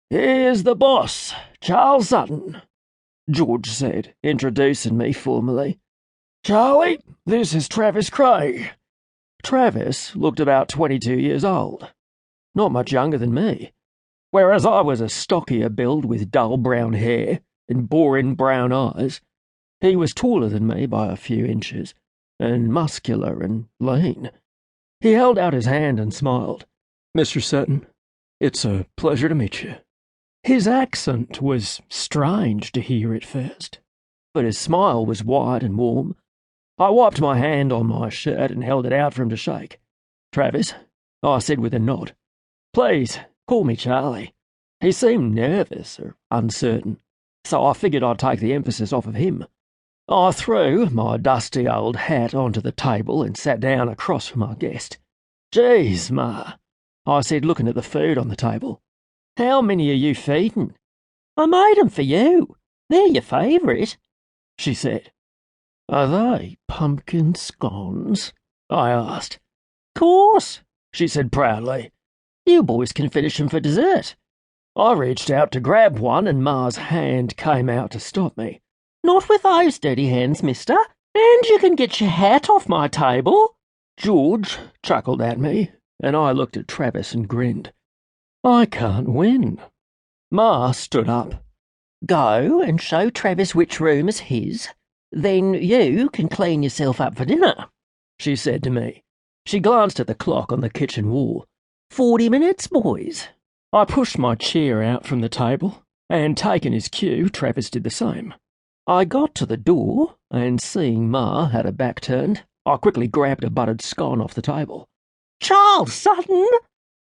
"Here's the boss, Charles Sutton," George said, introducing me formally. "Charlie, this is Travis Craig." Travis looked about 22 years old, not much younger than me, whereas I was a stockier build with dull brown hair and boring brown eyes. He was taller than me by a few inches, and muscular and lean. He held out his hand and smiled. "Mr. Sutton, it's a pleasure to meet you." His accent was strange to hear at first, but his smile was wide and warm. I wiped my hand on my shirt and held it out for him to shake. "Travis," I said with a nod. "Please, call me Charlie." He seemed nervous or uncertain, so I figured I'd take the emphasis off of him. I threw my dusty old hat onto the table and sat down across from our guest. "Geez, Ma," I said, looking at the food on the table. "How many are you feeding?" "I made 'em for you. They're your favourite," she said. "Are they pumpkin scones?" I asked. "Course," she said proudly. "You boys can finish 'em for dessert." I reached out to grab one, and Ma's hand came out to stop me. "Not with those dirty hands, mister, and you can get your hat off my table." George chuckled at me, and I looked at Travis and grinned. I can't win. Ma stood up. "Go and show Travis which room is his. Then you can clean yourself up for dinner," she said to me. She glanced at the clock on the kitchen wall. 40 minutes, boys." I pushed my chair out from the table, and taking his cue, Travis did the same. I got to the door, and seeing Ma had her back turned, I quickly grabbed a buttered scone off the table. "Charles Sutton!"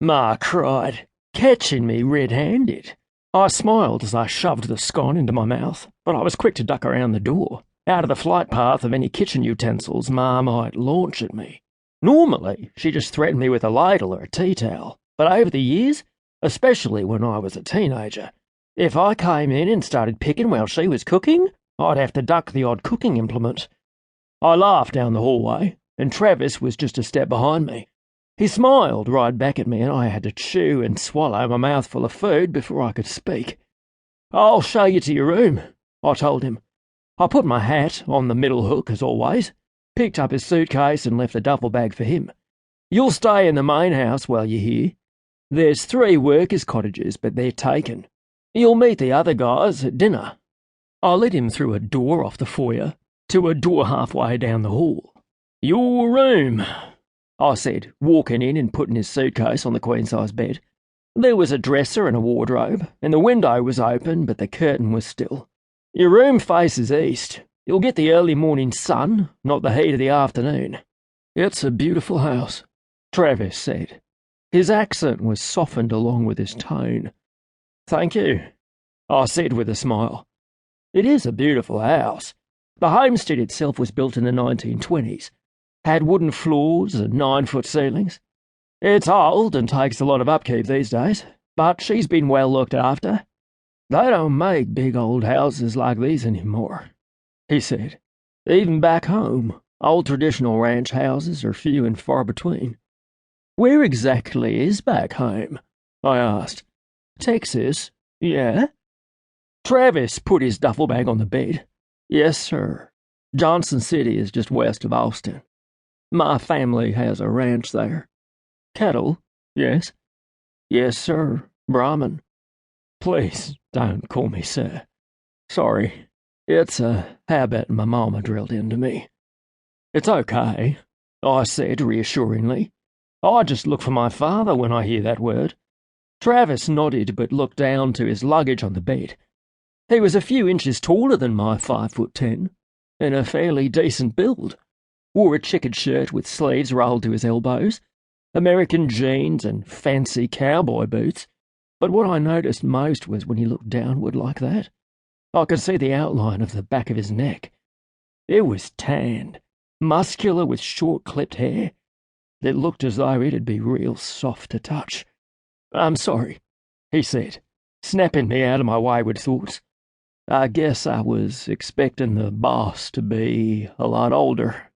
Ma cried, catching me red-handed. I smiled as I shoved the scone into my mouth, but I was quick to duck around the door, out of the flight path of any kitchen utensils Ma might launch at me. Normally, she just threatened me with a ladle or a tea towel, but over the years, especially when I was a teenager, if I came in and started picking while she was cooking, I'd have to duck the odd cooking implement. I laughed down the hallway, and Travis was just a step behind me. He smiled right back at me, and I had to chew and swallow my mouthful of food before I could speak. "I'll show you to your room," I told him. I put my hat on the middle hook, as always, picked up his suitcase and left a duffel bag for him. "You'll stay in the main house while you're here. There's 3 workers' cottages, but they're taken. You'll meet the other guys at dinner." I led him through a door off the foyer to a door halfway down the hall. "Your room," I said, walking in and putting his suitcase on the queen-size bed. There was a dresser and a wardrobe, and the window was open, but the curtain was still. "Your room faces east. You'll get the early morning sun, not the heat of the afternoon." "It's a beautiful house," Travis said. His accent was softened along with his tone. "Thank you," I said with a smile. "It is a beautiful house. The homestead itself was built in the 1920s. Had wooden floors and 9-foot ceilings. It's old and takes a lot of upkeep these days, but she's been well looked after. They don't make big old houses like these anymore," he said. "Even back home, old traditional ranch houses are few and far between." "Where exactly is back home?" I asked. "Texas, yeah." Travis put his duffel bag on the bed. "Yes, sir. Johnson City is just west of Austin. My family has a ranch there." "Cattle, yes?" "Yes, sir. Brahmin." "Please don't call me sir. Sorry. It's a habit my mama drilled into me." "It's okay," I said reassuringly. "I just look for my father when I hear that word." Travis nodded but looked down to his luggage on the bed. He was a few inches taller than my 5'10", and a fairly decent build. Wore a checkered shirt with sleeves rolled to his elbows, American jeans and fancy cowboy boots. But what I noticed most was when he looked downward like that, I could see the outline of the back of his neck. It was tanned, muscular with short-clipped hair that looked as though it'd be real soft to touch. "I'm sorry," he said, snapping me out of my wayward thoughts. "I guess I was expecting the boss to be a lot older."